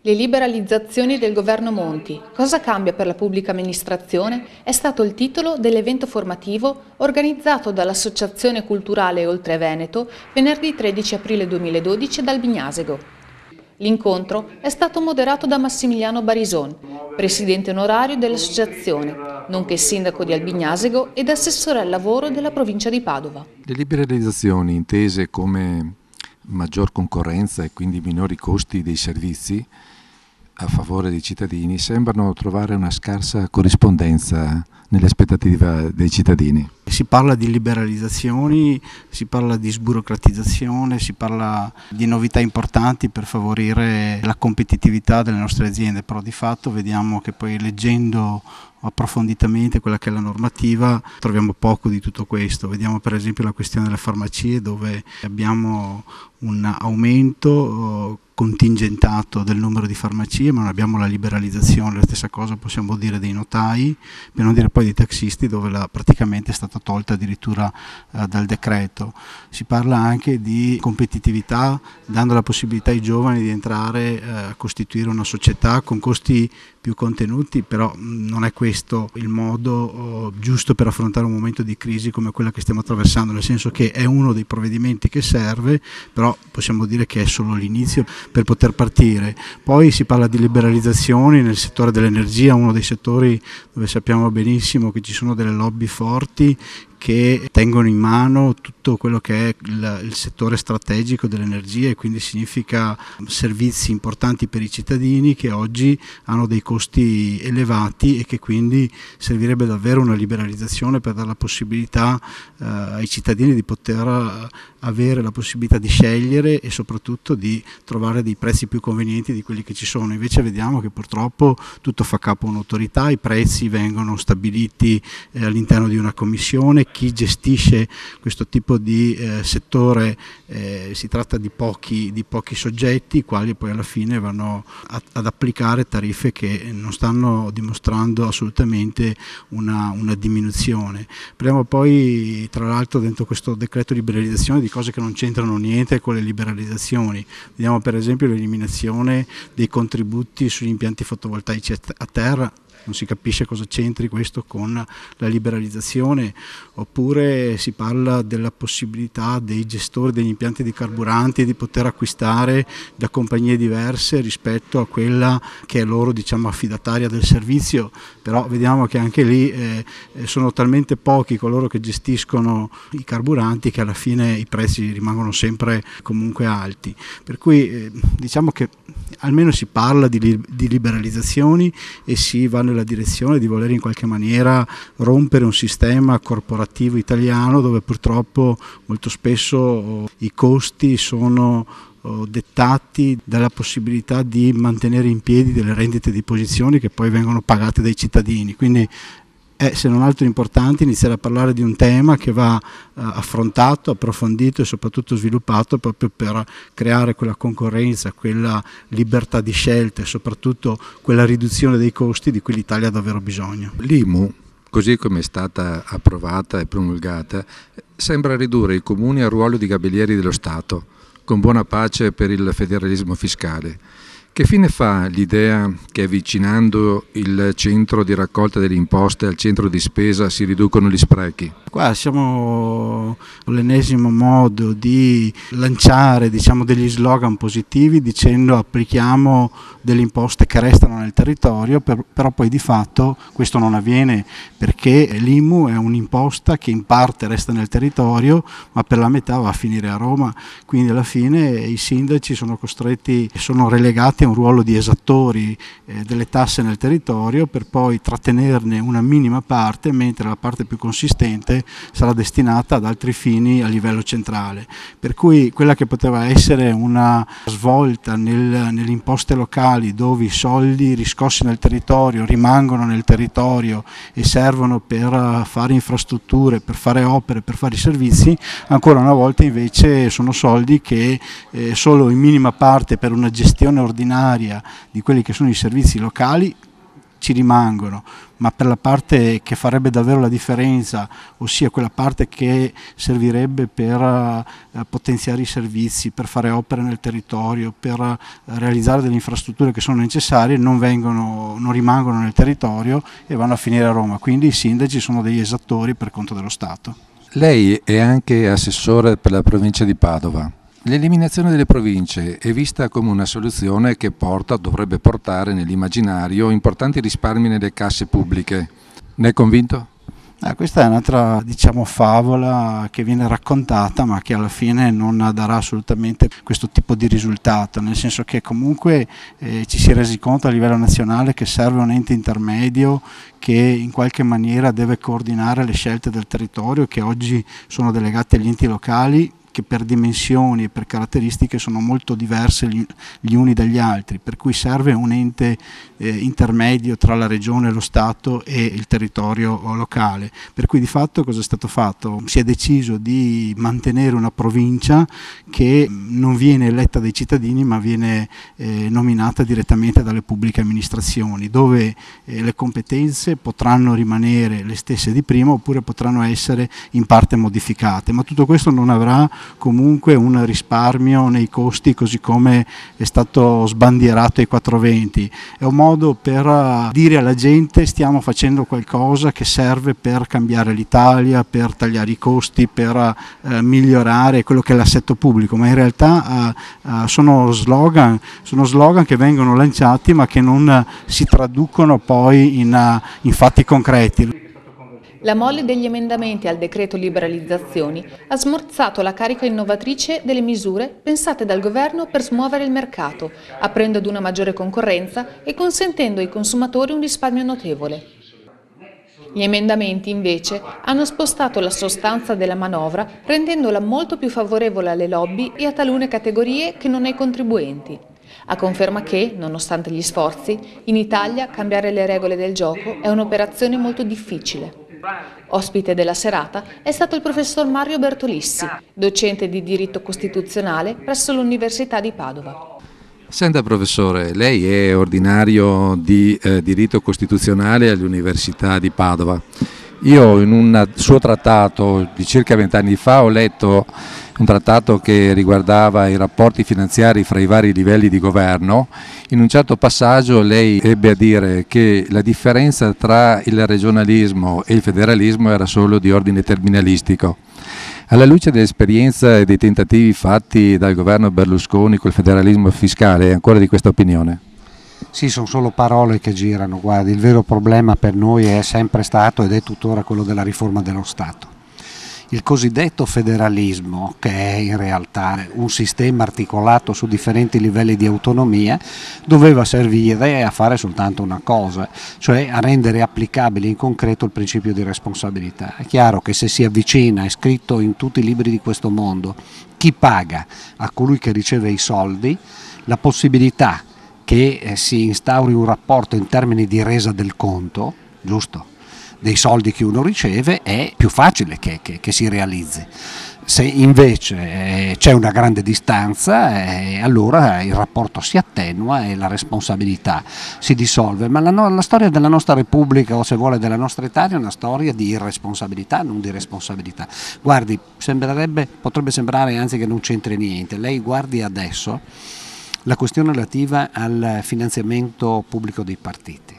Le liberalizzazioni del governo Monti. Cosa cambia per la pubblica amministrazione? È stato il titolo dell'evento formativo organizzato dall'Associazione Culturale Oltre Veneto venerdì 13 aprile 2012 ad Albignasego. L'incontro è stato moderato da Massimiliano Barison, presidente onorario dell'associazione, nonché sindaco di Albignasego ed assessore al lavoro della provincia di Padova. Le liberalizzazioni, intese come maggior concorrenza e quindi minori costi dei servizi a favore dei cittadini, sembrano trovare una scarsa corrispondenza nelle aspettative dei cittadini. Si parla di liberalizzazioni, si parla di sburocratizzazione, si parla di novità importanti per favorire la competitività delle nostre aziende, però di fatto vediamo che poi leggendo approfonditamente quella che è la normativa troviamo poco di tutto questo. Vediamo per esempio la questione delle farmacie, dove abbiamo un aumento contingentato del numero di farmacie, ma non abbiamo la liberalizzazione. La stessa cosa possiamo dire dei notai, per non dire poi dei taxisti, dove praticamente è stata tolta addirittura dal decreto. Si parla anche di competitività, dando la possibilità ai giovani di entrare a costituire una società con costi più contenuti, però non è questo il modo giusto per affrontare un momento di crisi come quella che stiamo attraversando, nel senso che è uno dei provvedimenti che serve, però possiamo dire che è solo l'inizio per poter partire. Poi si parla di liberalizzazioni nel settore dell'energia, uno dei settori dove sappiamo benissimo che ci sono delle lobby forti che tengono in mano tutto quello che è il settore strategico dell'energia, e quindi significa servizi importanti per i cittadini che oggi hanno dei costi elevati e che quindi servirebbe davvero una liberalizzazione per dare la possibilità ai cittadini di poter avere la possibilità di scegliere e soprattutto di trovare dei prezzi più convenienti di quelli che ci sono. Invece vediamo che purtroppo tutto fa capo a un'autorità, i prezzi vengono stabiliti all'interno di una commissione. Chi gestisce questo tipo di settore, si tratta di pochi soggetti, i quali poi alla fine vanno ad applicare tariffe che non stanno dimostrando assolutamente una diminuzione. Parliamo poi tra l'altro dentro questo decreto liberalizzazione di cose che non c'entrano niente con le liberalizzazioni. Vediamo per esempio l'eliminazione dei contributi sugli impianti fotovoltaici a terra. Non si capisce cosa c'entri questo con la liberalizzazione, oppure si parla della possibilità dei gestori degli impianti di carburanti di poter acquistare da compagnie diverse rispetto a quella che è loro, diciamo, affidataria del servizio, però vediamo che anche lì sono talmente pochi coloro che gestiscono i carburanti che alla fine i prezzi rimangono sempre comunque alti. Per cui diciamo che almeno si parla di liberalizzazioni e si va nella direzione di voler in qualche maniera rompere un sistema corporativo italiano dove purtroppo molto spesso i costi sono dettati dalla possibilità di mantenere in piedi delle rendite di posizioni che poi vengono pagate dai cittadini. Quindi è, se non altro, importante iniziare a parlare di un tema che va affrontato, approfondito e soprattutto sviluppato proprio per creare quella concorrenza, quella libertà di scelta e soprattutto quella riduzione dei costi di cui l'Italia ha davvero bisogno. L'IMU, così come è stata approvata e promulgata, sembra ridurre i comuni al ruolo di gabellieri dello Stato, con buona pace per il federalismo fiscale. Che fine fa l'idea che avvicinando il centro di raccolta delle imposte al centro di spesa si riducono gli sprechi? Qua siamo all'ennesimo modo di lanciare, diciamo, degli slogan positivi dicendo applichiamo delle imposte che restano nel territorio, però poi di fatto questo non avviene, perché l'IMU è un'imposta che in parte resta nel territorio ma per la metà va a finire a Roma, quindi alla fine i sindaci sono costretti, sono relegati a un ruolo di esattori delle tasse nel territorio per poi trattenerne una minima parte, mentre la parte più consistente sarà destinata ad altri fini a livello centrale. Per cui quella che poteva essere una svolta nelle imposte locali, dove i soldi riscossi nel territorio rimangono nel territorio e servono per fare infrastrutture, per fare opere, per fare i servizi, ancora una volta invece sono soldi che solo in minima parte per una gestione ordinaria di quelli che sono i servizi locali ci rimangono, ma per la parte che farebbe davvero la differenza, ossia quella parte che servirebbe per potenziare i servizi, per fare opere nel territorio, per realizzare delle infrastrutture che sono necessarie, non rimangono nel territorio e vanno a finire a Roma. Quindi i sindaci sono degli esattori per conto dello Stato. Lei è anche assessore per la provincia di Padova. L'eliminazione delle province è vista come una soluzione che dovrebbe portare nell'immaginario importanti risparmi nelle casse pubbliche. Ne è convinto? Questa è un'altra, favola che viene raccontata, ma che alla fine non darà assolutamente questo tipo di risultato, nel senso che comunque ci si è resi conto a livello nazionale che serve un ente intermedio che in qualche maniera deve coordinare le scelte del territorio, che oggi sono delegate agli enti locali, che per dimensioni e per caratteristiche sono molto diverse gli uni dagli altri, per cui serve un ente intermedio tra la regione, lo Stato e il territorio locale. Per cui di fatto cosa è stato fatto? Si è deciso di mantenere una provincia che non viene eletta dai cittadini, ma viene nominata direttamente dalle pubbliche amministrazioni, dove le competenze potranno rimanere le stesse di prima oppure potranno essere in parte modificate, ma tutto questo non avrà comunque un risparmio nei costi, così come è stato sbandierato ai 420. È un modo per dire alla gente: stiamo facendo qualcosa che serve per cambiare l'Italia, per tagliare i costi, per migliorare quello che è l'assetto pubblico, ma in realtà sono slogan che vengono lanciati ma che non si traducono poi in fatti concreti. La mole degli emendamenti al decreto liberalizzazioni ha smorzato la carica innovatrice delle misure pensate dal governo per smuovere il mercato, aprendo ad una maggiore concorrenza e consentendo ai consumatori un risparmio notevole. Gli emendamenti, invece, hanno spostato la sostanza della manovra, rendendola molto più favorevole alle lobby e a talune categorie che non ai contribuenti. A conferma che, nonostante gli sforzi, in Italia cambiare le regole del gioco è un'operazione molto difficile. Ospite della serata è stato il professor Mario Bertolissi, docente di diritto costituzionale presso l'Università di Padova. Senta professore, lei è ordinario di diritto costituzionale all'Università di Padova. Io in un suo trattato di circa 20 anni fa ho letto un trattato che riguardava i rapporti finanziari fra i vari livelli di governo. In un certo passaggio lei ebbe a dire che la differenza tra il regionalismo e il federalismo era solo di ordine terminalistico. Alla luce dell'esperienza e dei tentativi fatti dal governo Berlusconi col federalismo fiscale, è ancora di questa opinione? Sì, sono solo parole che girano. Guardi, il vero problema per noi è sempre stato ed è tuttora quello della riforma dello Stato. Il cosiddetto federalismo, che è in realtà un sistema articolato su differenti livelli di autonomia, doveva servire a fare soltanto una cosa, cioè a rendere applicabile in concreto il principio di responsabilità. È chiaro che se si avvicina, è scritto in tutti i libri di questo mondo, chi paga a colui che riceve i soldi, la possibilità che si instauri un rapporto in termini di resa del conto, giusto, dei soldi che uno riceve, è più facile che si realizzi. Se invece c'è una grande distanza, allora il rapporto si attenua e la responsabilità si dissolve. Ma la storia della nostra Repubblica, o se vuole della nostra Italia, è una storia di irresponsabilità, non di responsabilità. Guardi, potrebbe sembrare anzi che non c'entri niente. Lei guardi adesso la questione relativa al finanziamento pubblico dei partiti.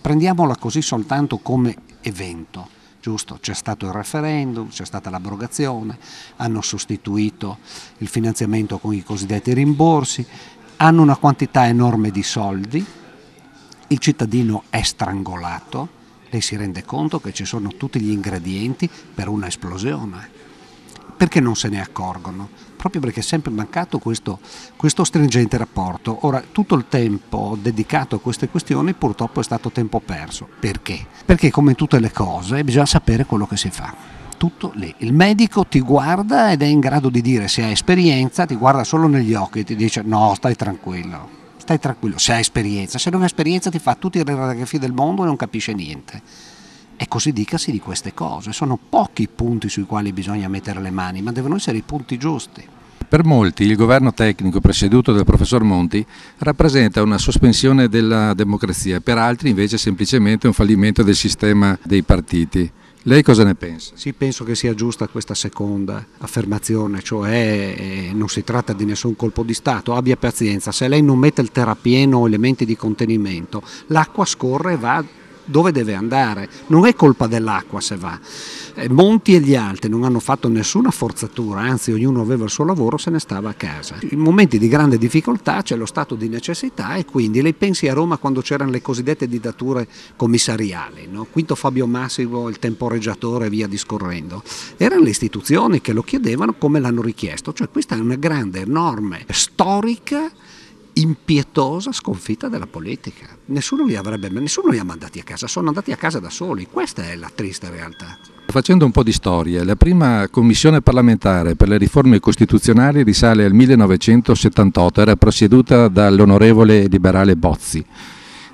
Prendiamola così soltanto come evento, giusto? C'è stato il referendum, c'è stata l'abrogazione, hanno sostituito il finanziamento con i cosiddetti rimborsi, hanno una quantità enorme di soldi, il cittadino è strangolato, lei si rende conto che ci sono tutti gli ingredienti per una esplosione. Perché non se ne accorgono? Proprio perché è sempre mancato questo stringente rapporto. Ora, tutto il tempo dedicato a queste questioni purtroppo è stato tempo perso. Perché? Perché come in tutte le cose bisogna sapere quello che si fa. Tutto lì. Il medico ti guarda ed è in grado di dire se ha esperienza, ti guarda solo negli occhi e ti dice no, stai tranquillo, se ha esperienza. Se non ha esperienza ti fa tutte le radiografie del mondo e non capisce niente. E così dicasi di queste cose, sono pochi i punti sui quali bisogna mettere le mani, ma devono essere i punti giusti. Per molti il governo tecnico presieduto dal professor Monti rappresenta una sospensione della democrazia, per altri invece semplicemente un fallimento del sistema dei partiti. Lei cosa ne pensa? Sì, penso che sia giusta questa seconda affermazione, cioè non si tratta di nessun colpo di Stato, abbia pazienza, se lei non mette il terrapieno o elementi di contenimento, l'acqua scorre e va dove deve andare, non è colpa dell'acqua se va. Monti e gli altri non hanno fatto nessuna forzatura, anzi ognuno aveva il suo lavoro, se ne stava a casa. In momenti di grande difficoltà c'è lo stato di necessità e quindi lei pensi a Roma quando c'erano le cosiddette dittature commissariali, no? Quinto Fabio Massimo, il temporeggiatore e via discorrendo. Erano le istituzioni che lo chiedevano come l'hanno richiesto, cioè questa è una grande, enorme, storica, impietosa sconfitta della politica. Nessuno li ha mandati a casa, sono andati a casa da soli, questa è la triste realtà. Facendo un po' di storia, la prima commissione parlamentare per le riforme costituzionali risale al 1978, era presieduta dall'onorevole liberale Bozzi.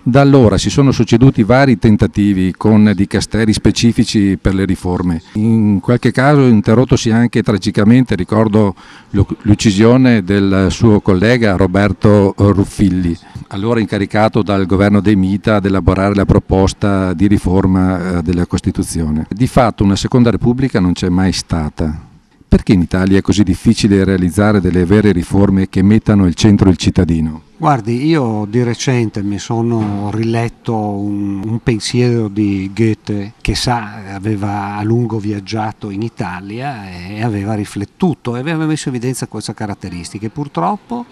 Da allora si sono succeduti vari tentativi con dicasteri specifici per le riforme, in qualche caso interrottosi anche tragicamente, ricordo l'uccisione del suo collega Roberto Ruffilli, allora incaricato dal governo De Mita ad elaborare la proposta di riforma della Costituzione. Di fatto una seconda repubblica non c'è mai stata. Perché in Italia è così difficile realizzare delle vere riforme che mettano al centro il cittadino? Guardi, io di recente mi sono riletto un pensiero di Goethe che aveva a lungo viaggiato in Italia e aveva riflettuto e aveva messo in evidenza queste caratteristiche. Purtroppo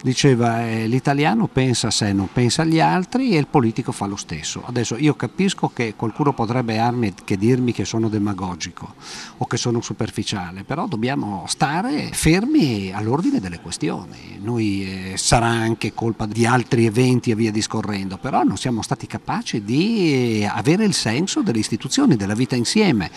diceva l'italiano pensa a sé, non pensa agli altri e il politico fa lo stesso. Adesso io capisco che qualcuno potrebbe anche dirmi che sono demagogico o che sono superficiale, però dobbiamo stare fermi all'ordine delle questioni. Noi sarà anche colpa di altri eventi e via discorrendo, però non siamo stati capaci di avere il senso delle istituzioni, della vita insieme.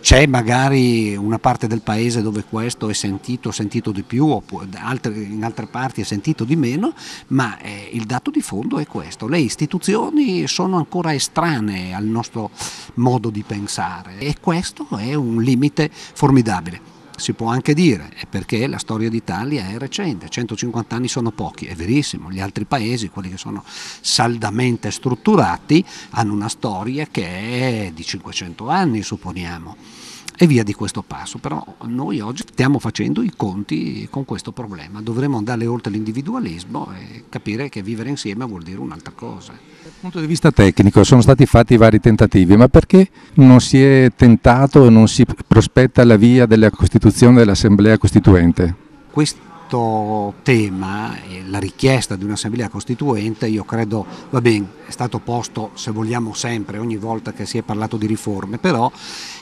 C'è magari una parte del paese dove questo è sentito di più, in altre parti è sentito di meno, ma il dato di fondo è questo. Le istituzioni sono ancora estranee al nostro modo di pensare e questo è un limite formidabile. Si può anche dire, è perché la storia d'Italia è recente, 150 anni sono pochi, è verissimo, gli altri paesi, quelli che sono saldamente strutturati, hanno una storia che è di 500 anni, supponiamo, e via di questo passo, però noi oggi stiamo facendo i conti con questo problema, dovremmo andare oltre l'individualismo e capire che vivere insieme vuol dire un'altra cosa. Dal punto di vista tecnico sono stati fatti vari tentativi, ma perché non si è tentato e non si prospetta la via della costituzione dell'Assemblea Costituente? Questo tema, la richiesta di un'Assemblea Costituente, io credo, va bene, è stato posto, se vogliamo sempre, ogni volta che si è parlato di riforme, però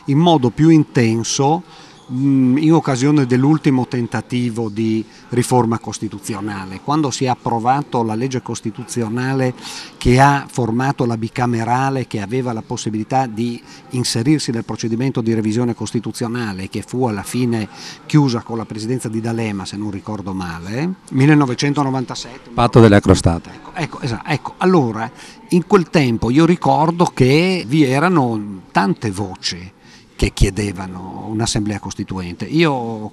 in modo più intenso in occasione dell'ultimo tentativo di riforma costituzionale, quando si è approvato la legge costituzionale che ha formato la bicamerale che aveva la possibilità di inserirsi nel procedimento di revisione costituzionale che fu alla fine chiusa con la presidenza di D'Alema, se non ricordo male, 1997. Patto delle accrostate. Ecco, allora in quel tempo io ricordo che vi erano tante voci che chiedevano un'assemblea costituente. Io ho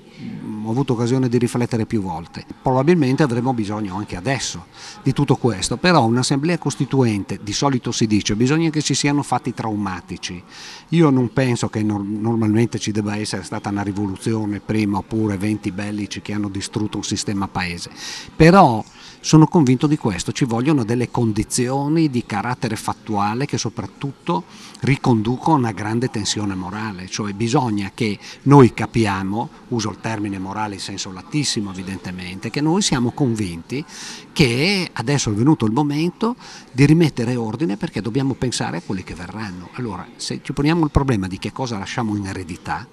avuto occasione di riflettere più volte. Probabilmente avremo bisogno anche adesso di tutto questo, però un'assemblea costituente, di solito si dice, bisogna che ci siano fatti traumatici. Io non penso che normalmente ci debba essere stata una rivoluzione prima oppure eventi bellici che hanno distrutto un sistema paese, però sono convinto di questo, ci vogliono delle condizioni di carattere fattuale che soprattutto riconducono a una grande tensione morale, cioè bisogna che noi capiamo, uso il termine morale in senso lattissimo evidentemente, che noi siamo convinti che adesso è venuto il momento di rimettere ordine perché dobbiamo pensare a quelli che verranno. Allora, se ci poniamo il problema di che cosa lasciamo in eredità,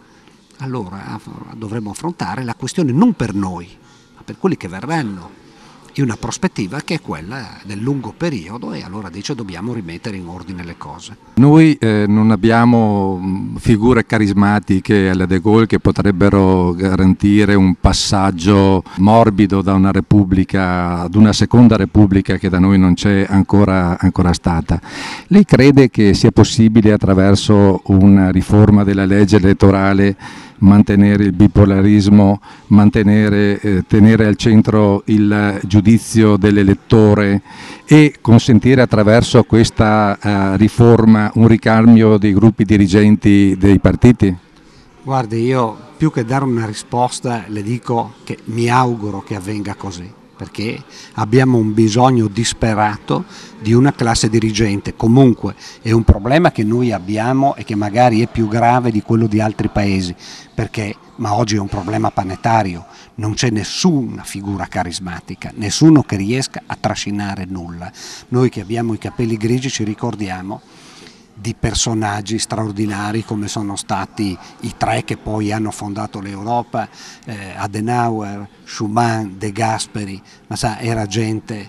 allora dovremmo affrontare la questione non per noi, ma per quelli che verranno. In una prospettiva che è quella del lungo periodo e allora dice dobbiamo rimettere in ordine le cose. Noi non abbiamo figure carismatiche alla De Gaulle che potrebbero garantire un passaggio morbido da una repubblica ad una seconda repubblica che da noi non c'è ancora stata. Lei crede che sia possibile attraverso una riforma della legge elettorale mantenere il bipolarismo, tenere al centro il giudizio dell'elettore e consentire attraverso questa riforma un ricambio dei gruppi dirigenti dei partiti? Guardi, io più che dare una risposta le dico che mi auguro che avvenga così, perché abbiamo un bisogno disperato di una classe dirigente. Comunque è un problema che noi abbiamo e che magari è più grave di quello di altri paesi, ma oggi è un problema planetario, non c'è nessuna figura carismatica, nessuno che riesca a trascinare nulla. Noi che abbiamo i capelli grigi ci ricordiamo di personaggi straordinari come sono stati i tre che poi hanno fondato l'Europa, Adenauer, Schuman, De Gasperi, ma era gente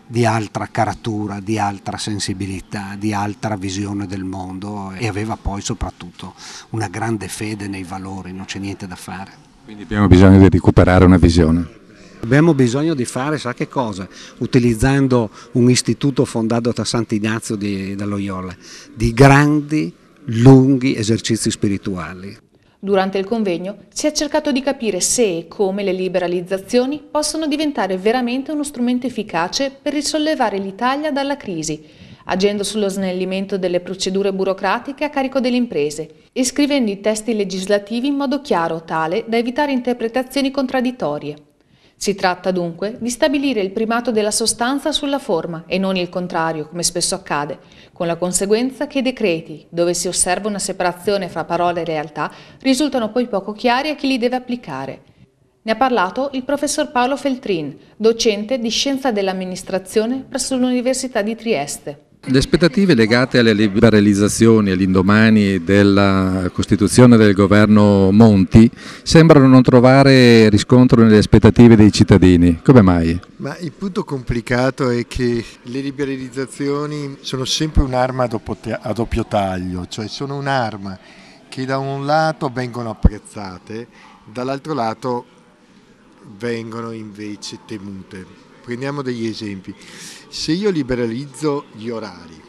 di altra caratura, di altra sensibilità, di altra visione del mondo e aveva poi soprattutto una grande fede nei valori, non c'è niente da fare. Quindi abbiamo bisogno di recuperare una visione. Abbiamo bisogno di fare, sa che cosa? Utilizzando un istituto fondato da Sant'Ignazio da Loyola, di grandi, lunghi esercizi spirituali. Durante il convegno si è cercato di capire se e come le liberalizzazioni possono diventare veramente uno strumento efficace per risollevare l'Italia dalla crisi, agendo sullo snellimento delle procedure burocratiche a carico delle imprese e scrivendo i testi legislativi in modo chiaro tale da evitare interpretazioni contraddittorie. Si tratta dunque di stabilire il primato della sostanza sulla forma e non il contrario, come spesso accade, con la conseguenza che i decreti, dove si osserva una separazione fra parole e realtà, risultano poi poco chiari a chi li deve applicare. Ne ha parlato il professor Paolo Feltrin, docente di Scienza dell'Amministrazione presso l'Università di Trieste. Le aspettative legate alle liberalizzazioni all'indomani della costituzione del governo Monti sembrano non trovare riscontro nelle aspettative dei cittadini. Come mai? Ma il punto complicato è che le liberalizzazioni sono sempre un'arma a doppio taglio, cioè sono un'arma che da un lato vengono apprezzate, dall'altro lato vengono invece temute. Prendiamo degli esempi. Se io liberalizzo gli orari,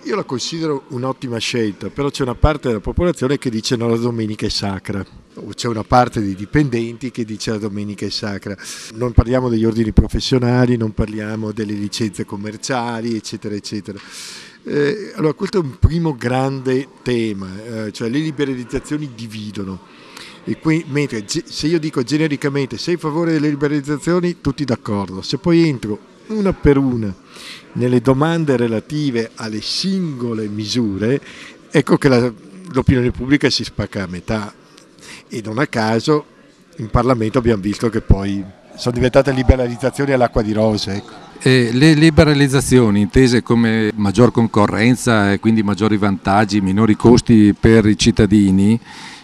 io la considero un'ottima scelta, però c'è una parte della popolazione che dice no, la domenica è sacra, o c'è una parte dei dipendenti che dice la domenica è sacra. Non parliamo degli ordini professionali, non parliamo delle licenze commerciali, eccetera, eccetera. Allora questo è un primo grande tema, cioè le liberalizzazioni dividono. E qui, mentre se io dico genericamente sei a favore delle liberalizzazioni, tutti d'accordo, se poi entro una per una nelle domande relative alle singole misure, ecco che l'opinione pubblica si spacca a metà e non a caso in Parlamento abbiamo visto che poi sono diventate liberalizzazioni all'acqua di rose. Ecco. Le liberalizzazioni intese come maggior concorrenza e quindi maggiori vantaggi, minori costi per i cittadini,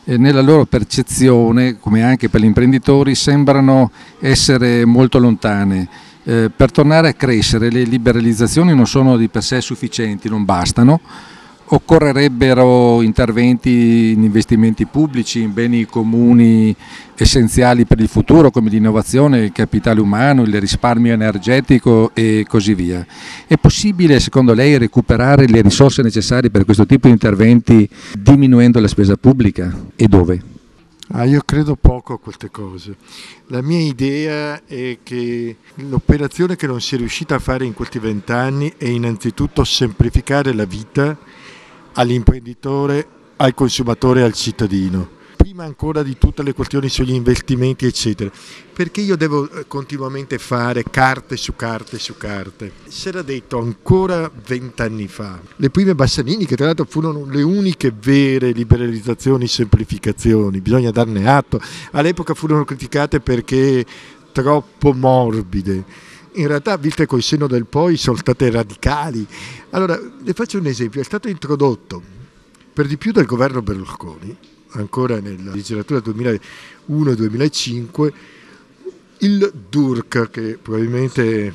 nella loro percezione, come anche per gli imprenditori, sembrano essere molto lontane. Per tornare a crescere le liberalizzazioni non sono di per sé sufficienti, non bastano, occorrerebbero interventi in investimenti pubblici, in beni comuni essenziali per il futuro come l'innovazione, il capitale umano, il risparmio energetico e così via. È possibile secondo lei recuperare le risorse necessarie per questo tipo di interventi diminuendo la spesa pubblica e dove? Io credo poco a queste cose. La mia idea è che l'operazione che non si è riuscita a fare in questi 20 anni è innanzitutto semplificare la vita all'imprenditore, al consumatore e al cittadino. Prima ancora di tutte le questioni sugli investimenti eccetera, perché io devo continuamente fare carte su carte su carte. Si era detto ancora 20 anni fa, le prime Bassanini, che tra l'altro furono le uniche vere liberalizzazioni e semplificazioni, bisogna darne atto, all'epoca furono criticate perché troppo morbide. In realtà, viste col senno del poi, sono state radicali. Allora, le faccio un esempio, è stato introdotto per di più dal governo Berlusconi, ancora nella legislatura 2001-2005, il DURC, che probabilmente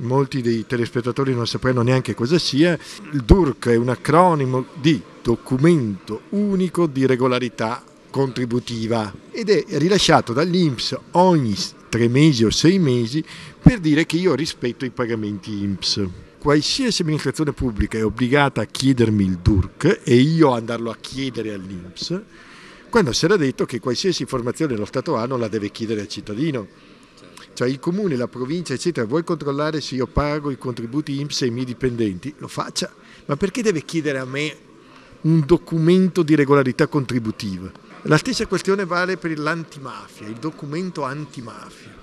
molti dei telespettatori non sapranno neanche cosa sia. Il DURC è un acronimo di Documento Unico di Regolarità Contributiva ed è rilasciato dall'INPS ogni 3 mesi o 6 mesi per dire che io rispetto i pagamenti INPS. Qualsiasi amministrazione pubblica è obbligata a chiedermi il DURC e io andarlo a chiedere all'INPS quando si era detto che qualsiasi informazione lo Stato ha non la deve chiedere al cittadino. Cioè il comune, la provincia, eccetera, vuoi controllare se io pago i contributi INPS ai miei dipendenti? Lo faccia, ma perché deve chiedere a me un documento di regolarità contributiva? La stessa questione vale per l'antimafia, il documento antimafia.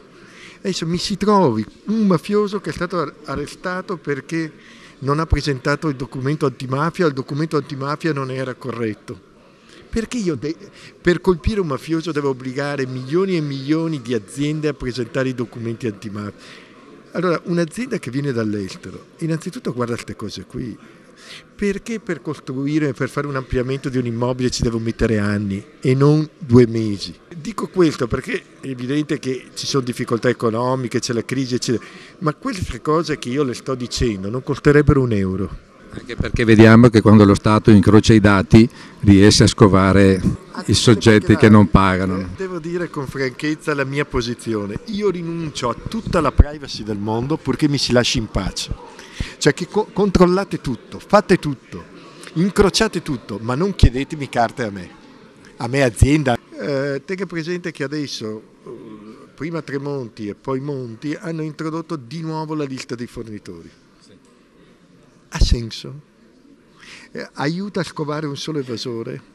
Adesso mi si trovi un mafioso che è stato arrestato perché non ha presentato il documento antimafia, il documento antimafia non era corretto. Perché io per colpire un mafioso devo obbligare milioni e milioni di aziende a presentare i documenti antimafia? Allora, un'azienda che viene dall'estero, innanzitutto guarda queste cose qui. Perché per costruire, per fare un ampliamento di un immobile ci devo mettere anni e non 2 mesi? Dico questo perché è evidente che ci sono difficoltà economiche, c'è la crisi, eccetera, ma queste cose che io le sto dicendo non costerebbero €1. Anche perché vediamo che quando lo Stato incrocia i dati riesce a scovare i soggetti che non pagano. Devo dire con franchezza la mia posizione. Io rinuncio a tutta la privacy del mondo purché mi si lasci in pace. Cioè che controllate tutto, fate tutto, incrociate tutto, ma non chiedetemi carte a me azienda. Tenga presente che adesso, prima Tremonti e poi Monti, hanno introdotto di nuovo la lista dei fornitori. Ha senso? Aiuta a scovare un solo evasore?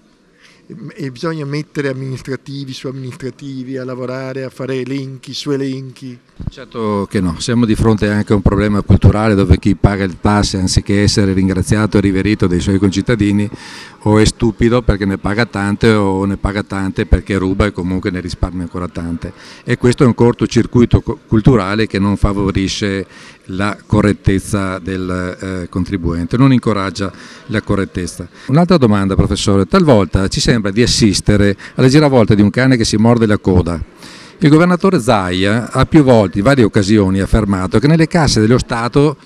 E bisogna mettere amministrativi su amministrativi, a lavorare, a fare elenchi su elenchi? Certo che no, siamo di fronte anche a un problema culturale dove chi paga il tasse anziché essere ringraziato e riverito dai suoi concittadini o è stupido perché ne paga tante o ne paga tante perché ruba e comunque ne risparmia ancora tante, e questo è un cortocircuito culturale che non favorisce la correttezza del contribuente, non incoraggia la correttezza. Un'altra domanda, professore: talvolta ci sembra di assistere alla giravolte di un cane che si morde la coda. Il governatore Zaia ha più volte, in varie occasioni, affermato che nelle casse dello Stato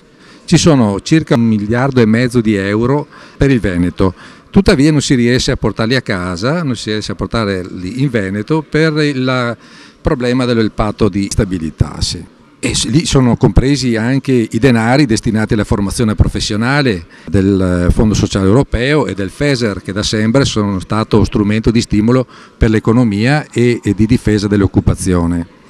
ci sono circa 1,5 miliardi di euro per il Veneto. Tuttavia non si riesce a portarli a casa, non si riesce a portarli in Veneto per il problema del patto di stabilità. Sì. E lì sono compresi anche i denari destinati alla formazione professionale del Fondo Sociale Europeo e del FESER, che da sempre sono stato strumento di stimolo per l'economia e di difesa dell'occupazione.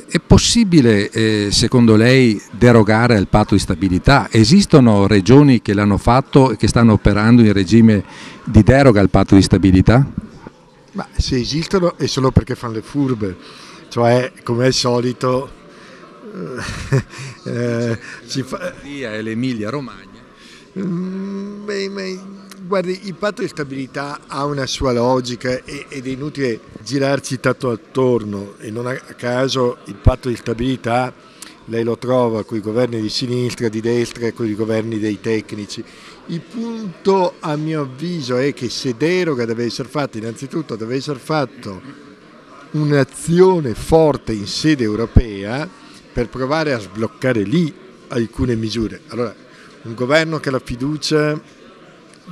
È possibile, secondo lei, derogare al patto di stabilità? Esistono regioni che l'hanno fatto e che stanno operando in regime di deroga al patto di stabilità? Ma se esistono è solo perché fanno le furbe, cioè come al solito si fa e l'Emilia Romagna. Guardi, il patto di stabilità ha una sua logica ed è inutile girarci tanto attorno, e non a caso il patto di stabilità lei lo trova con i governi di sinistra, di destra e con i governi dei tecnici. Il punto, a mio avviso, è che se deroga deve essere fatta, innanzitutto deve essere fatta un'azione forte in sede europea per provare a sbloccare lì alcune misure. Allora, un governo che ha la fiducia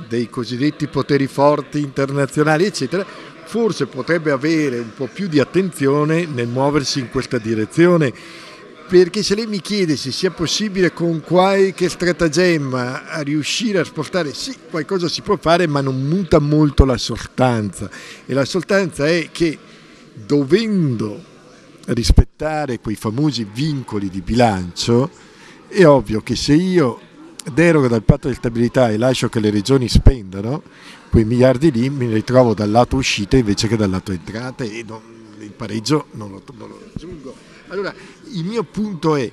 dei cosiddetti poteri forti internazionali, eccetera, forse potrebbe avere un po' più di attenzione nel muoversi in questa direzione, perché se lei mi chiede se sia possibile con qualche stratagemma a riuscire a spostare, sì, qualcosa si può fare, ma non muta molto la sostanza, e la sostanza è che dovendo rispettare quei famosi vincoli di bilancio, è ovvio che se io derogo dal patto di stabilità e lascio che le regioni spendano, quei miliardi lì mi ritrovo dal lato uscite invece che dal lato entrate, e il pareggio non lo raggiungo. Allora, il mio punto è: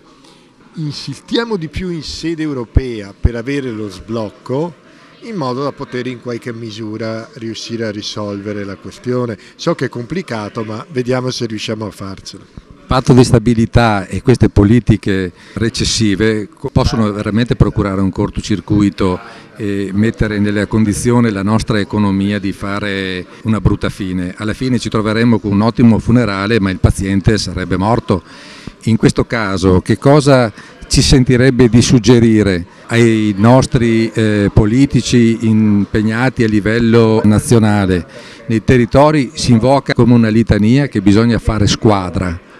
insistiamo di più in sede europea per avere lo sblocco, in modo da poter in qualche misura riuscire a risolvere la questione. So che è complicato, ma vediamo se riusciamo a farcelo. Patto di stabilità e queste politiche recessive possono veramente procurare un cortocircuito e mettere nella condizione la nostra economia di fare una brutta fine. Alla fine ci troveremo con un ottimo funerale, ma il paziente sarebbe morto. In questo caso, che cosa ci sentirebbe di suggerire ai nostri politici impegnati a livello nazionale? Nei territori si invoca come una litania che bisogna fare squadra,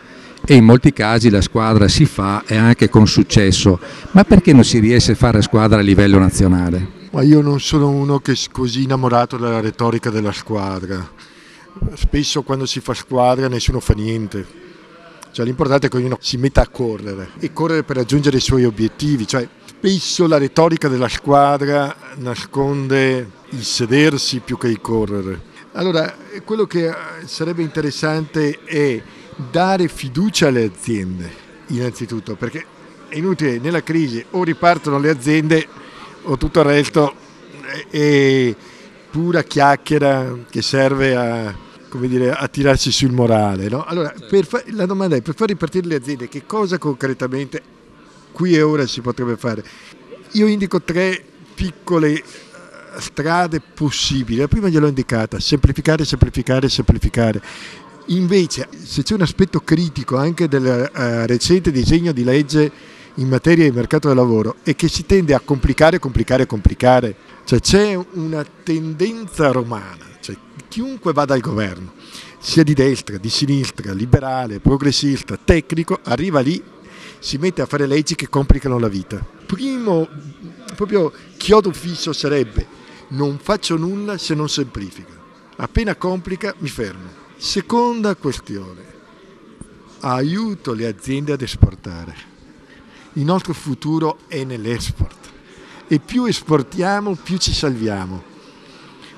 e in molti casi la squadra si fa e anche con successo, ma perché non si riesce a fare squadra a livello nazionale? Ma io non sono uno che è così innamorato della retorica della squadra. spesso quando si fa squadra nessuno fa niente. Cioè, l'importante è che ognuno si metta a correre e correre per raggiungere i suoi obiettivi. Cioè, spesso la retorica della squadra nasconde il sedersi più che il correre. Allora, quello che sarebbe interessante è dare fiducia alle aziende, innanzitutto, perché è inutile, nella crisi o ripartono le aziende o tutto il resto è pura chiacchiera che serve a tirarsi sul morale, no? Allora, la domanda è, per far ripartire le aziende, che cosa concretamente qui e ora si potrebbe fare? Io indico 3 piccole strade possibili. La prima gliel'ho indicata: semplificare, semplificare, semplificare. Invece, se c'è un aspetto critico anche del recente disegno di legge in materia di mercato del lavoro, è che si tende a complicare, complicare, complicare. Cioè, c'è una tendenza romana. Cioè, chiunque vada al governo, sia di destra, di sinistra, liberale, progressista, tecnico, arriva lì, si mette a fare leggi che complicano la vita. Primo, proprio chiodo fisso sarebbe: non faccio nulla se non semplifica. Appena complica mi fermo. Seconda questione: aiuto le aziende ad esportare. Il nostro futuro è nell'export e più esportiamo più ci salviamo.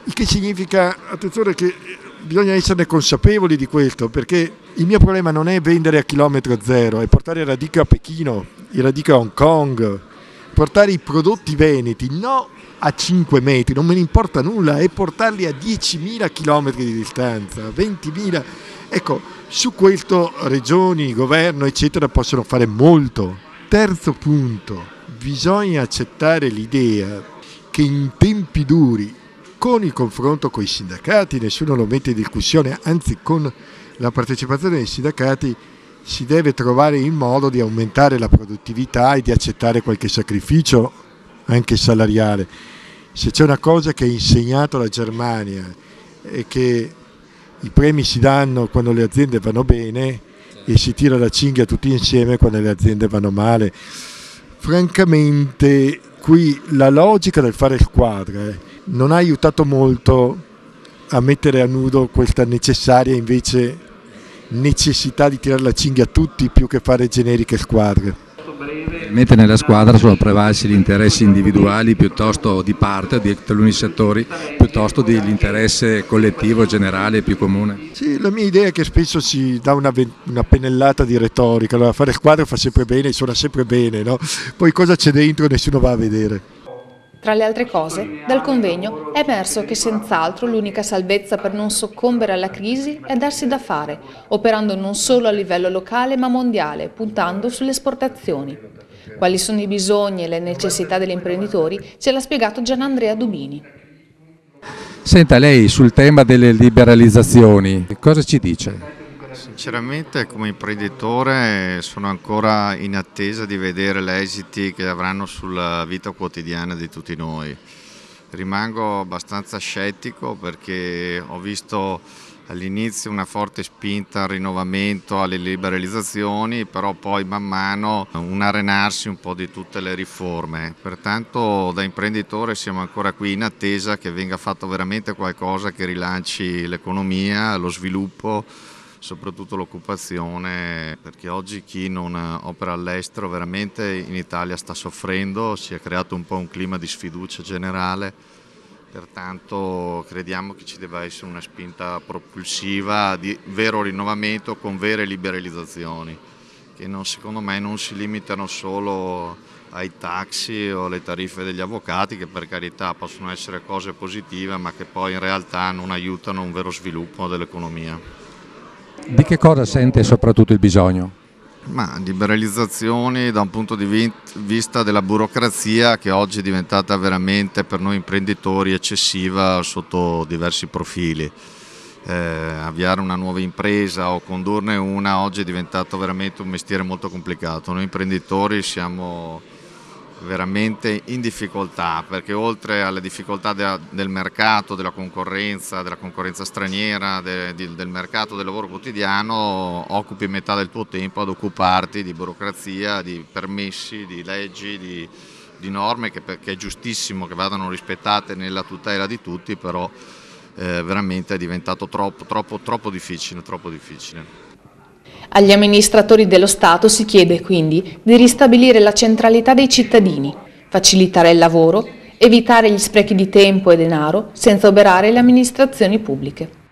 Il che significa, attenzione, che bisogna esserne consapevoli di questo, perché il mio problema non è vendere a chilometro zero, è portare il radica a Pechino, il radica a Hong Kong, portare i prodotti veneti, no a 5 metri, non me ne importa nulla, è portarli a 10.000 chilometri di distanza, 20.000. Ecco, su questo regioni, governo, eccetera, possono fare molto. Terzo punto, bisogna accettare l'idea che in tempi duri, con il confronto con i sindacati, nessuno lo mette in discussione, anzi con la partecipazione dei sindacati si deve trovare il modo di aumentare la produttività e di accettare qualche sacrificio anche salariale. Se c'è una cosa che ha insegnato la Germania è che i premi si danno quando le aziende vanno bene e si tira la cinghia tutti insieme quando le aziende vanno male. Francamente qui la logica del fare squadre non ha aiutato molto a mettere a nudo questa necessaria invece necessità di tirare la cinghia a tutti più che fare generiche squadre. Mentre nella squadra sono prevalsi gli interessi individuali piuttosto di parte di taluni settori piuttosto dell'interesse collettivo generale più comune. Sì, la mia idea è che spesso si dà una pennellata di retorica, allora fare squadra fa sempre bene, suona sempre bene, no? Poi cosa c'è dentro nessuno va a vedere. Tra le altre cose, dal convegno è emerso che senz'altro l'unica salvezza per non soccombere alla crisi è darsi da fare, operando non solo a livello locale ma mondiale, puntando sulle esportazioni. Quali sono i bisogni e le necessità degli imprenditori ce l'ha spiegato Gianandrea Dubini. Senta, lei sul tema delle liberalizzazioni, cosa ci dice? Sinceramente come imprenditore sono ancora in attesa di vedere gli esiti che avranno sulla vita quotidiana di tutti noi. Rimango abbastanza scettico perché ho visto all'inizio una forte spinta al rinnovamento, alle liberalizzazioni, però poi man mano un arenarsi un po' di tutte le riforme. Pertanto da imprenditore siamo ancora qui in attesa che venga fatto veramente qualcosa che rilanci l'economia, lo sviluppo, soprattutto l'occupazione, perché oggi chi non opera all'estero veramente in Italia sta soffrendo, si è creato un po' un clima di sfiducia generale, pertanto crediamo che ci debba essere una spinta propulsiva di vero rinnovamento con vere liberalizzazioni, che secondo me non si limitano solo ai taxi o alle tariffe degli avvocati, che per carità possono essere cose positive, ma che poi in realtà non aiutano un vero sviluppo dell'economia. Di che cosa sente soprattutto il bisogno? Ma liberalizzazioni da un punto di vista della burocrazia che oggi è diventata veramente per noi imprenditori eccessiva sotto diversi profili. Avviare una nuova impresa o condurne una oggi è diventato veramente un mestiere molto complicato. Noi imprenditori siamo veramente in difficoltà perché oltre alle difficoltà del mercato, della concorrenza straniera, del mercato del lavoro quotidiano, occupi metà del tuo tempo ad occuparti di burocrazia, di permessi, di leggi, di norme che è giustissimo che vadano rispettate nella tutela di tutti, però veramente è diventato troppo difficile. Agli amministratori dello Stato si chiede quindi di ristabilire la centralità dei cittadini, facilitare il lavoro, evitare gli sprechi di tempo e denaro senza oberare le amministrazioni pubbliche.